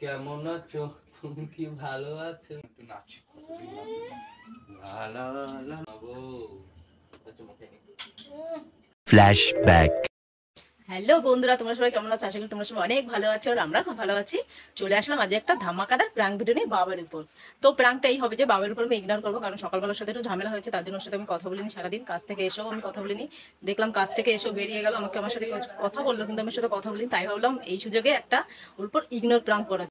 কেমন আছো? তুমি কি ভালো আছো? একটু নাচি। ফ্ল্যাশব্যাক। হ্যালো বন্ধুরা, তোমরা সবাই কেমন আছো? আশা করি তোমরা সবাই অনেক ভালো আছো আর আমরা খুব ভালো আছি। চলে আসলাম আজ একটা ধামাকাদার প্র্যাঙ্ক ভিডিও নিয়ে বাবার উপর। তো প্র্যাঙ্কটা এই হবে যে বাবার উপর আমি ইগনোর করবো, কারণ সকালবেলার সাথে একটু ঝামেলা হয়েছে, তার জন্য ওর সাথে আমি কথা বলিনি সারাদিন। কাজ থেকে এসেও আমি কথা বলিনি, দেখলাম কাজ থেকে এসেও বেরিয়ে গেল, আমার সাথে কথা বললো কিন্তু আমার সাথে কথা বলিনি। তাই ভাবলাম এই সুযোগে একটা ওর উপর ইগনোর প্র্যাঙ্ক করা।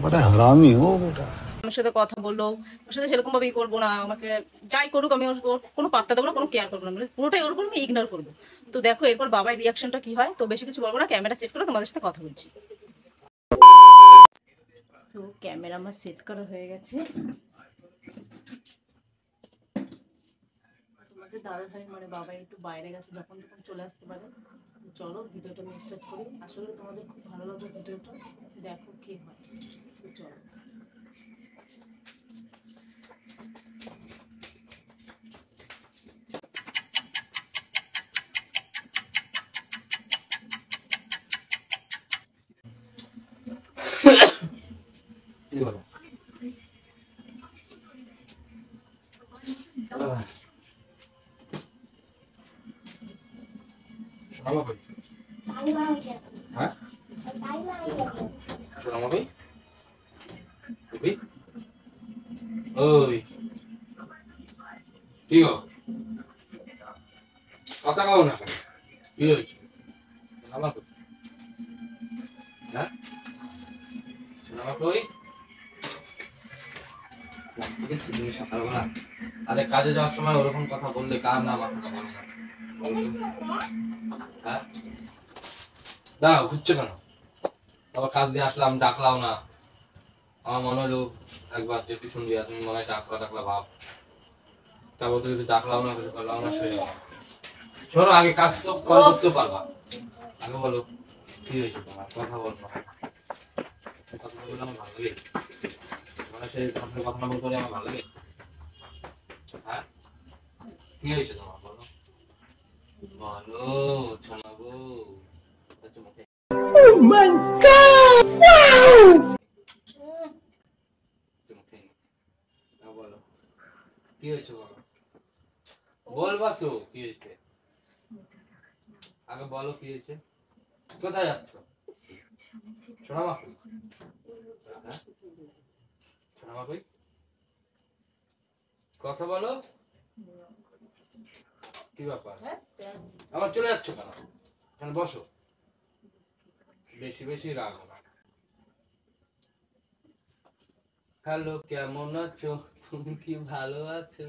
বড় হারামি ও বেটা। আমার সাথে কথা বললো, ওর সাথে সেরকম ভাবেই করবো না, আমাকে যাই করুক আমি ওর কোনো পাত্তা দেবো না, কোনো কেয়ার করবো না, মানে পুরোটাই ওর উপর আমি ইগনোর করবো। তো দেখো এরপর বাবার রিয়াকশনটা কি হয়। তো বেশি কিছু বলবো না, ক্যামেরা সেট করে তোমাদের সাথে কথা বলছি। তো ক্যামেরা আমার সেট করা হয়ে গেছে। তোমাদের দাদা ভাই মানে বাবা একটু বাইরে গেছে, যখন তখন চলে আসতে পারে। চলো ভিডিওটা আমি স্টার্ট করি। আসলে তোমাদের খুব ভালো লাগবে ভিডিওটা, দেখো কি হয়। তো চলো। কথা কও না, কি হয়েছে? সকালবেলা আরে কাজে যাওয়ার সময় ওরকম কথা বললে কার না মাথাটা ভালো না? হ্যাঁ, দাঁড়াও, ঘুরছে কেন? আবার কাজ দিয়ে আসলাম, ডাকলাম না। আমার মনে হলো একবার যে পিছন দিয়া তুমি মনে হয় ডাকলা ভাব, তারপর তো যদি ডাকলাম না, কিছু করলাম না, সে শোনো, আগে কাজ তো করতে পারবা। আগে বলো কি হয়েছে তোমার, কথা বলবো। কথা বললে আমার ভালো লাগে, মানে সেই কথা না বলতে আমার ভালো লাগে। হ্যাঁ, কি হয়েছে তোমার, বলো বলো, শোনাবো। Oh my god! Wow! বলো কি হয়েছে, বলো, বলবা তো কি হয়েছে, আগে বলো কি হয়েছে। কোথায় যাচ্ছ? শোনামা কই? হ্যাঁ, শোনামা কই? কথা বলো, কি ব্যাপার? আবার চলে যাচ্ছ কেন? এখানে বসো, বেশি বেশি রাগ না। হ্যালো, কেমন আছো? তুমি কি ভালো আছো?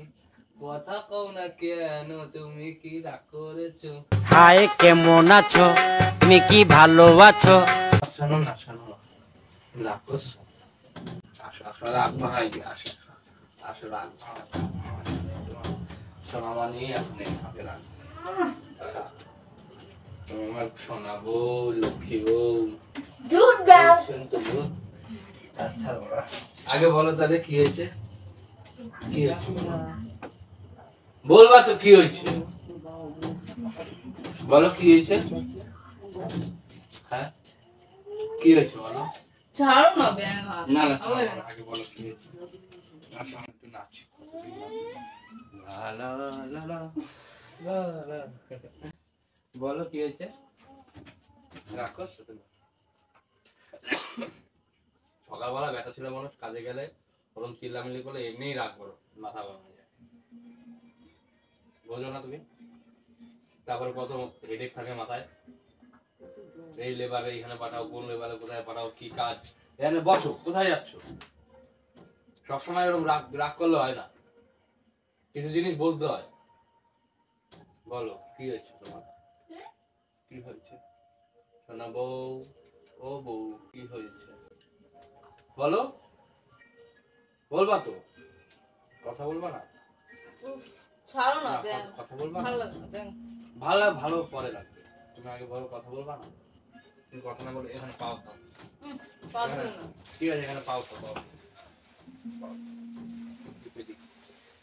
কথা কও না কেন? তুমি কি রাগ করেছো? হাই, কেমন আছো? তুমি কি ভালো আছো? শোনো না, শোনো না, রাগ করছো? আসো আসো, রাগ ভাঙাই দিয়ে আসো, আসো রাগ ভাঙাই। শোনা মানে আপনি আমাকে রাগ, তুমি আমার শোনাবো, লক্ষ্মী বউ। আচ্ছা, আগে বলো তাহলে কি হয়েছে, কি হয়েছে বলবা তো, কি হয়েছে বলো, কি হয়েছে? হ্যাঁ, কি হয়েছে বলো। ছাড়ো না, না না, আগে বলো কি হয়েছে। আসো একটু নাচি। বলো কি হয়েছে, রাগ করছো তুমি? সকালবেলা বেটা ছিল মানুষ, কাজে গেলে ওরকম চিল্লামিল্লি করলে এমনিই রাগ করো, মাথা গরম হয়ে যায়, বোঝো না তুমি? তারপরে কত হেডেক থাকে মাথায়, এই লেবারে এখানে পাঠাও, কোন লেবারে কোথায় পাঠাও, কি কাজ, এখানে বসো, কোথায় যাচ্ছ? সবসময় এরকম রাগ রাগ করলে হয় না, কিছু জিনিস বুঝতে হয়। বলো কি হয়েছে তোমার, কি হয়েছে? শোনা বউ, ও বউ, কি হয়েছে বলো, বলবা তো, কথা বলবা না? ছাড়ো না, কথা বলবা না? ভালো লাগে না। ভালো ভালো পরে লাগবে, তুমি আগে বলো কথা বলবা না? তুমি কথা না বলে এখানে পাও তো, ঠিক আছে, এখানে পাও তো, পাও।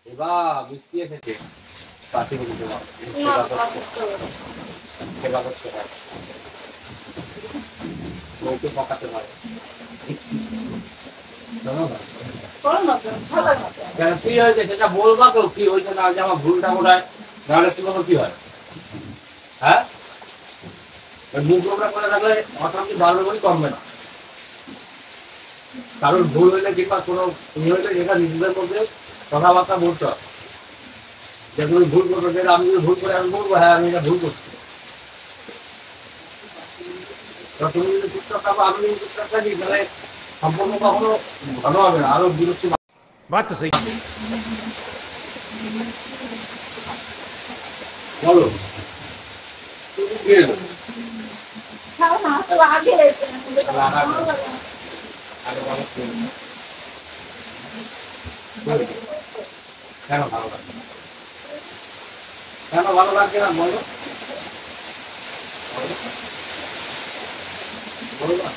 এবার বৃষ্টি এসেছে, পাখি বলতে সেবা করতে হয়, বউকে পকাতে হয়। জানো না? করো না তো, ভালো লাগে না তো। কেন কি হয়েছে সেটা বলবা তো, কি হয়েছে না হয়েছে, আমার ভুলটা কোথায়, নাহলে কি কোনো কি হয়? হ্যাঁ, ওই মুখ নোংরা করে থাকলে অটোমেটিক বাড়বে বলে কমবে না। কারণ ভুল হইলে কিংবা কোনো হইলে যেটা নিজেদের মধ্যে কথাবার্তা বলতে হবে, যে তুমি ভুল করবে, যেটা আমি যদি ভুল করে আমি বলবো হ্যাঁ আমি এটা ভুল করছি। তো তুমি যদি চুপচাপ থাকো, আমি যদি চুপচাপ থাকি, তাহলে সম্পর্ক কখনো ভালো হবে না, আরো বিরক্তি बात तो सही। বলো। তুমি কি এলো? খাও না, তো আগে লাগা ভালো লাগে না। আগে বলো কি? কেন ভালো লাগে? কেন ভালো লাগছে না বলো? বলো না।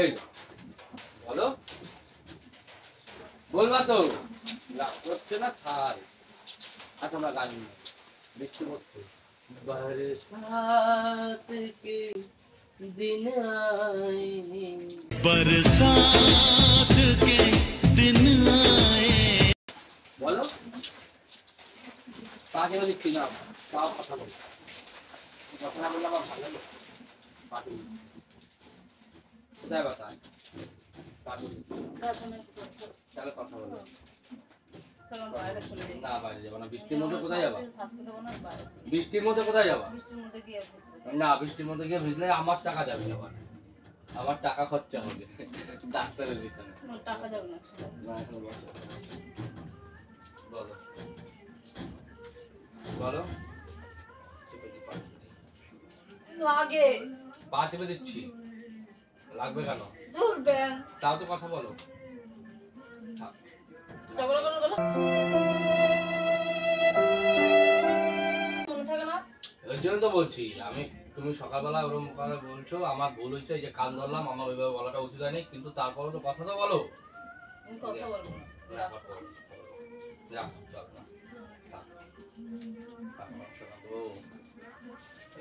এই তো, বলো, বলবা তো, রাগ করছে না খাই, আর তোমরা গান বৃষ্টি পড়ছে, बरसात के दिन आए, बरसात के दिन आए। বলো, কাকে দিচ্ছি না, তাও কথা বলো, কথা না বললে আমার ভালো লাগে, পাটি কোথায় বাতা, পাটি তাহলে কথা বলো, চলো বাইরে চলে যাই। না বাইরে যাবো না, বৃষ্টির মধ্যে কোথায় যাবা, থাকতে দেবো না, বাইরে। বৃষ্টির মধ্যে কোথায় যাবা, বৃষ্টির মধ্যে গিয়ে না বৃষ্টির মধ্যে গিয়ে ভিজলে আমার টাকা যাবে আবার, আমার টাকা খরচা হবে ডাক্তারের পিছনে। তোমার টাকা যাবে না, ছেলে। না এখনো বসো, বলো বলো, লাগে পা টিপে দিচ্ছি, লাগবে কেন, দূর ব্যাং তাও তো কথা বলো, ঝগড়া করো বলো, মনে থাকে না। ওই জন্য তো বলছি আমি, তুমি সকালবেলা ওরকম কথা বলছো, আমার ভুল হয়েছে, এই যে কান ধরলাম, আমার ওইভাবে বলাটা উচিত হয়নি, কিন্তু তারপরে তো কথা তো বলো। আমি কথা বলবো না। না, কথা বলো, যা, চল না, থাক, থাক, শোনাবো,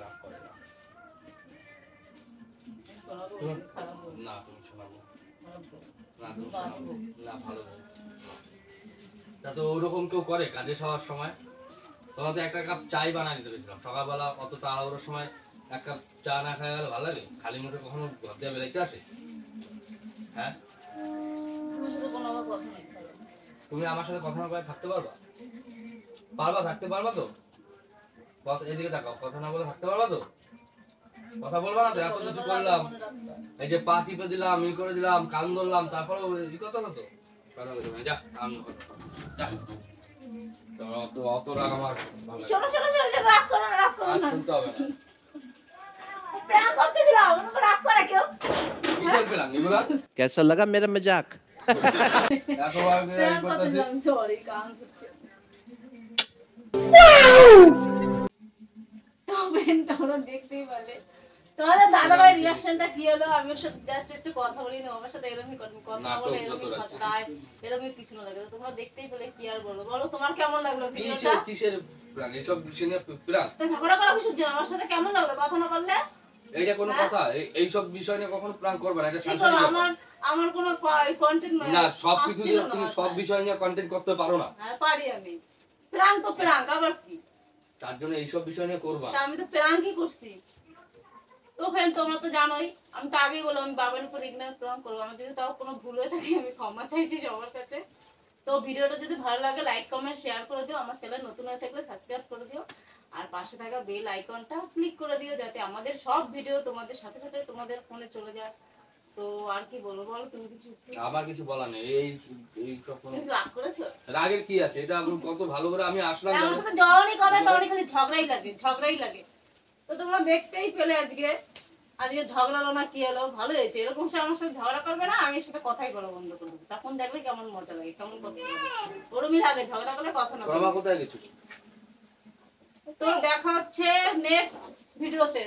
রাগ করে না। শোনাবো, তুমি- খারাপ বলবো, না তুমি শোনাবো, খারাপ বলবো। না তুমি শোনাবো, না ভালো বলবো। তা তো ওরকম কেউ করে কাজে যাওয়ার সময়, তোমার তো একটা কাপ চাই বানাই দিতে গেছিলাম সকালবেলা, অত তাড়াহুড়োর সময় এক কাপ চা না খাই গেলে ভালো লাগে, খালি মুখে কখনো ঘর দিয়ে বেরোইতে আসে? হ্যাঁ, তুমি শুধু কোনো আমার কথা নেই, খারাপ। তুমি আমার সাথে কথা না বলে থাকতে পারবা, পারবা থাকতে পারবা তো, এদিকে তাকাও, কথা না বলে থাকতে পারবা তো, কথা বলবা না তো, এত কিছু করলাম, মনে রাখতে হবে। এই যে পা টিপে দিলাম, ই করে দিলাম, কান ধরলাম, তারপরে ই কথা হতো, কথা বলতে হবে, যা আমি কথা বলবো, যা। অত রাগ আমার ভালো লাগে না। শোনো শোনো শোনো শোনো, রাগ করো না, রাগ করো আর না। শুনতে হবে না। প্রেম করতেছিলাম, আমাকে রাগ করে কেউ। কি করছিলাম এগুলা? कैसा लगा मेरा मजाक? এত বার করে প্রেম ই করতেছি। করতেছিলাম, সরি, কান করছে। তবে তোমরা দেখতেই পারলে তোমাদের দাদাভাই রিয়াকশনটা কি হলো, আমি ওর সাথে জাস্ট একটু কথা বলি না, আমার সাথে এরকমই কথা নাটক বলে, যত এরকমই রাখছে। খটকায়, এরকমই পিছনে লাগে। তো তোমরা দেখতেই পেলে, কি আর বলবো, বলো তোমার কেমন লাগলো ভিডিওটা? কিসের কিসের প্ল্যান, এসব বিষয় নিয়ে প্ল্যান, তো ঝগড়া করা কিসের জন্য? আমার সাথে কেমন লাগলো কথা না বললে? এইটা কোনো হ্যাঁ? কথা, এইসব বিষয় নিয়ে কখনো প্ল্যান করবে না, এটা কি সাংসারিক করবো, ব্যাপার। আমার কোনো কন্টেন্ট না সব কিছু দিয়ে তুমি সব বিষয় নিয়ে কন্টেন্ট করতে পারো না, হ্যাঁ পারি আমি। প্রাঙ্ক তো প্রাঙ্ক, আবার কি? তার জন্য এইসব বিষয় নিয়ে করবা তা না। আমি তো প্রাঙ্কই করছি। তো ফ্রেন্ড তোমরা তো জানোই, আমি তো আগেই বললাম আমি বাবার উপর ইগনোর প্রাঙ্ক করবো। আমার যদি তাও কোনো ভুল হয়ে থাকে আমি ক্ষমা চাইছি সবার কাছে। তো ভিডিওটা যদি ভালো লাগে লাইক কমেন্ট শেয়ার করে দিও, আমার চ্যানেল নতুন হয়ে থাকলে সাবস্ক্রাইব করে দিও, আর পাশে থাকা বেল আইকনটা ক্লিক করে দিও, যাতে আমাদের সব ভিডিও তোমাদের সাথে সাথে তোমাদের ফোনে চলে যায়। তো আর কি বলবো বলো, তুমি কিছু আমার কিছু বলার নেই, এই কখনো তুমি রাগ করেছো? রাগের কি আছে, এটা আমি কত ভালো করে আমি আসলাম আমার জানো? সাথে যখনই কথা তখনই খালি ঝগড়াই লাগে, ঝগড়াই লাগে। তো তোমরা দেখতেই পেলে আজকে ঝগড়া হলো না কি হলো, ভালো হয়েছে। এরকম সে আমার সাথে ঝগড়া করবে না, আমি এর সাথে কথাই বলা বন্ধ করে দেবো, তখন দেখবে কেমন মজা লাগে, কেমন কথা লাগে। ওরমই লাগে ঝগড়া করলে কথা না সোনামা বললে। কোথায় গেছো? তো দেখা হচ্ছে নেক্সট ভিডিওতে।